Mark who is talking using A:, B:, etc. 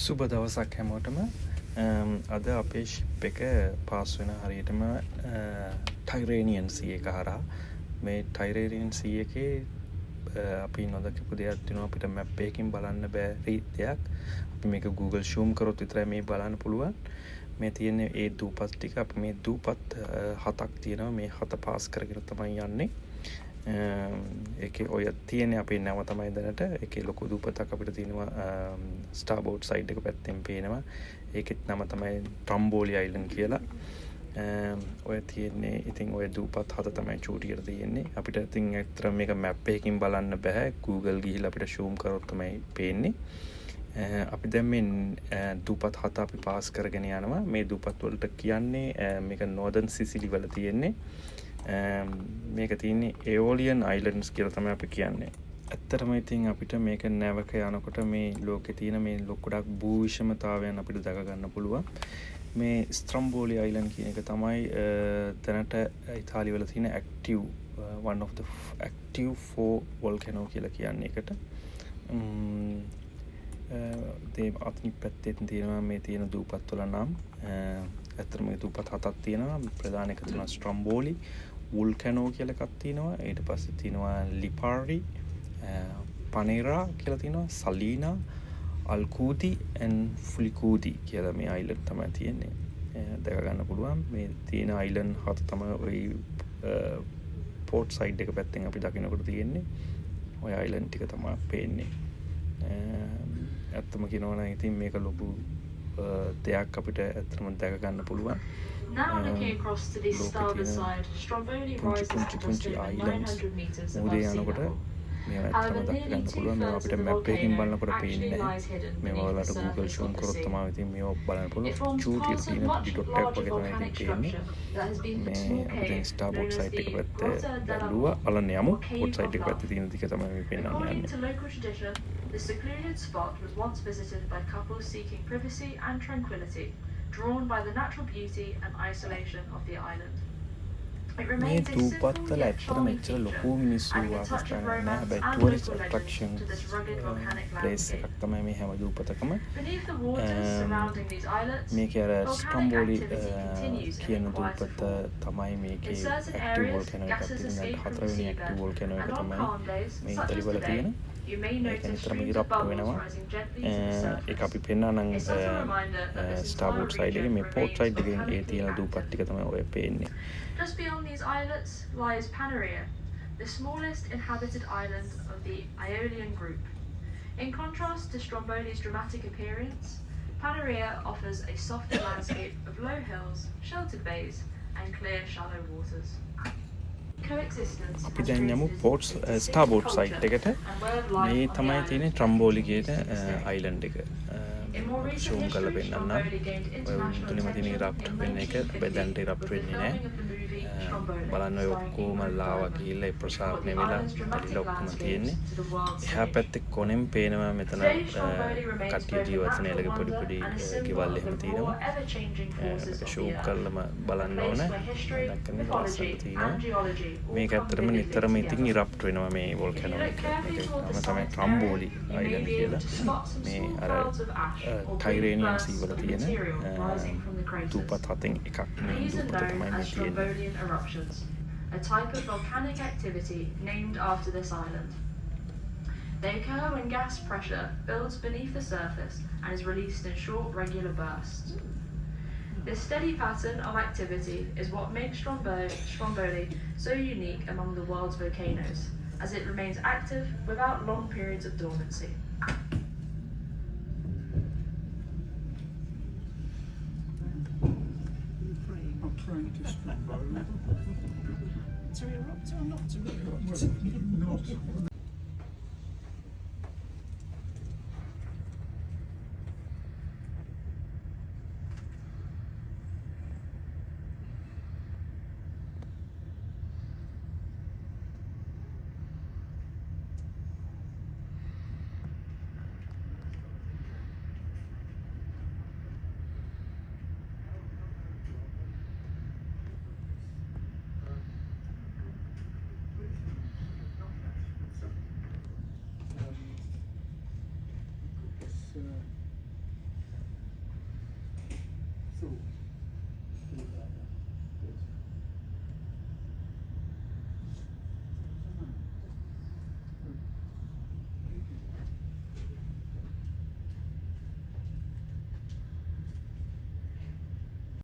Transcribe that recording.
A: සුබ දවසක් හැමෝටම. අද අපේ ශිප් එක පාස් වෙන හරියටම ටයිරේනියන් සී එක හරහා. මේ ටයිරේනියන් සී එකේ අපි නොදකපු දෙයක් තියෙනවා, අපිට මැප් එකකින් බලන්න බැරි දෙයක්. අපි මේක Google zoom කරොත් විතරයි මේ බලන්න පුළුවන්. මේ තියෙන්නේ ඒ දූපත් ටික. අපි මේ දූපත් 7ක් තියෙනවා. මේ 7 පාස් කරගෙන තමයි යන්නේ. ඒකේ ඔය තියෙන්නේ අපේ නැව තමයි දැනට. ඒකේ ලොකු දූපතක් අපිට තියෙනවා ස්ටාර්බෝඩ් සයිඩ් එක පැත්තෙන් පේනවා. ඒකෙත් නම තමයි ට්‍රම්බෝලි අයිලන්ඩ් කියලා. ඔය තියෙන්නේ ඉතින් ඔය දූපත් 7 තමයි චූටියට තියෙන්නේ. අපිට ඉතින් ඇත්තට මේක මැප් එකකින් බලන්න බෑ. Google ගිහිල්ලා අපිට zoom කරොත් තමයි පේන්නේ. අපි දැන් මේ දූපත් 7 අපි පාස් කරගෙන යනවා. මේ දූපත් වලට කියන්නේ මේක නෝර්දර්න් සිසිලි වල තියෙන්නේ. මේක තියෙන්නේ එෝලියන් අයිලන්ඩ්ස් කියලා තමයි අපි කියන්නේ. ඇත්තටම ඉතින් අපිට මේක නැවක යනකොට මේ ලෝකේ තියෙන මේ ගොඩක් භූවිෂමතාවයන් අපිට දැක ගන්න පුළුවන්. මේ ස්ත්‍රම්බෝලි අයිලන්ඩ් කියන එක තමයි දැනට ඉතාලිය වල තියෙන active one of the active 4 volcano කියලා කියන්නේ එකට. ඒ අත්නි පැත්තේ තියෙනවා මේ තියෙන දූපත් වල නම්. ඇත්තටම මේ දූපත් 7ක් තියෙනවා. ප්‍රධාන එක තමයි ස්ත්‍රම්බෝලි වුල්කැනෝ කියලා එකක් තියෙනවා. ඊට පස්සේ තියෙනවා ලිපාරි, පනේරා කියලා තියෙනවා, සලීනා, අල්කූදි and ෆුලිකූදි කියලා මේ අයිලන්ඩ් තමයි තියෙන්නේ. දැක ගන්න පුළුවන්. මේ තියෙන අයිලන්ඩ් 7 තමයි ওই පෝර්ට් සයිඩ් එක පැත්තෙන් අපි දකිනකොට තියෙන්නේ. ওই අයිලන්ඩ් ටික තමයි පේන්නේ. ඇත්තම කියනවා නම් ඉතින් මේක ලොකු දෙයක් අපිට ඇත්තටම දැක ගන්න පුළුවන්.
B: Now looking across to the starboard side, Stromboli rises to just over 900 meters above sea level. However, nearly two-thirds of the volcano actually lies hidden beneath the surface of the sea. It forms part of a much larger volcanic structure that has been a small cave known as the Grotta della Volcano, or Cave of Love. According to local tradition, the secluded spot was once visited by couples seeking privacy and tranquility, drawn by the natural beauty and isolation of the island.
A: මේ දූපත් වල ඇත්තටම මෙච්චර ලොකු මිනිස්සු වාස කරන්නේ නැහැ. හැබැයි ටුරිස්ට් attraction place එකක් තමයි මේ හැම දූපතකම. මේකේ අර ස්ටම්බෝලි කියන දූපත තමයි මේකේ ඇක්ටිව් වෝල්කැනෝ එකක් තියෙන. 4වෙනි ඇක්ටිව් වෝල්කැනෝ එක තමයි මේ ඉතාලි වල තියෙන. ඒක නිතරම ඉරප්ට් වෙනවා. ඒක අපි පෙන්නනම් ස්ටාර්බෝඩ් සයිඩ් එකේ මේ පෝර්ට් සයිඩ් එකෙන් ඒ තියෙන දූපත් ටික තමයි ඔය පේන්නේ.
B: Just beyond these islets lies Panarea, the smallest inhabited island of the Aeolian group. In contrast to Stromboli's dramatic appearance, Panarea offers a softer landscape of low hills, sheltered bays, and clear shallow waters.
A: අපි දැන් යමු පෝර්ට්ස් ස්ටාර්බෝඩ් side එකට. මේ තමයි තියෙන්නේ ට්‍රම්බෝලි කියන island එක. zoom කරලා පෙන්නන්න. ඔය තුනේම තියෙන ඉරප්ට් වෙන එක. හැබැයි දැන් ඉරප්ට් වෙන්නේ නැහැ. බලන්න ඔය ඔක්කොම ලාවා ගිහිල්ලා ඒ ප්‍රසාරණය වෙලා ඇලිලා ඔක්කොම තියෙන්නේ. එහා පැත්තේ කොනෙන් පේනවා මෙතන කට්ටිය ජීවත් වෙන එලගේ පොඩි පොඩි ගෙවල් එහෙම තියෙනවා. ඒක ෂූට් කරලම බලන්න ඕනේ. දැක්කම ලස්සනට තියෙනවා. මේක ඇත්තටම නිතරම ඉතින් ඉරප්ට් වෙනවා මේ වෝල්කැනෝ එක. මේක තමයි ට්‍රම්බෝලි අයිලන්ඩ් කියලා. මේ අර ටයිරේනියන් සී වල තියෙන දූපත් 7න් එකක් මේ දූපත තමයි මේ තියෙන්නේ.
B: Eruptions, a type of volcanic activity named after this island. They occur when gas pressure builds beneath the surface and is released in short, regular bursts. This steady pattern of activity is what makes Stromboli so unique among the world's volcanoes, as it remains active without long periods of dormancy.
C: Trying to Stromboli. To erupt or not to erupt? Not.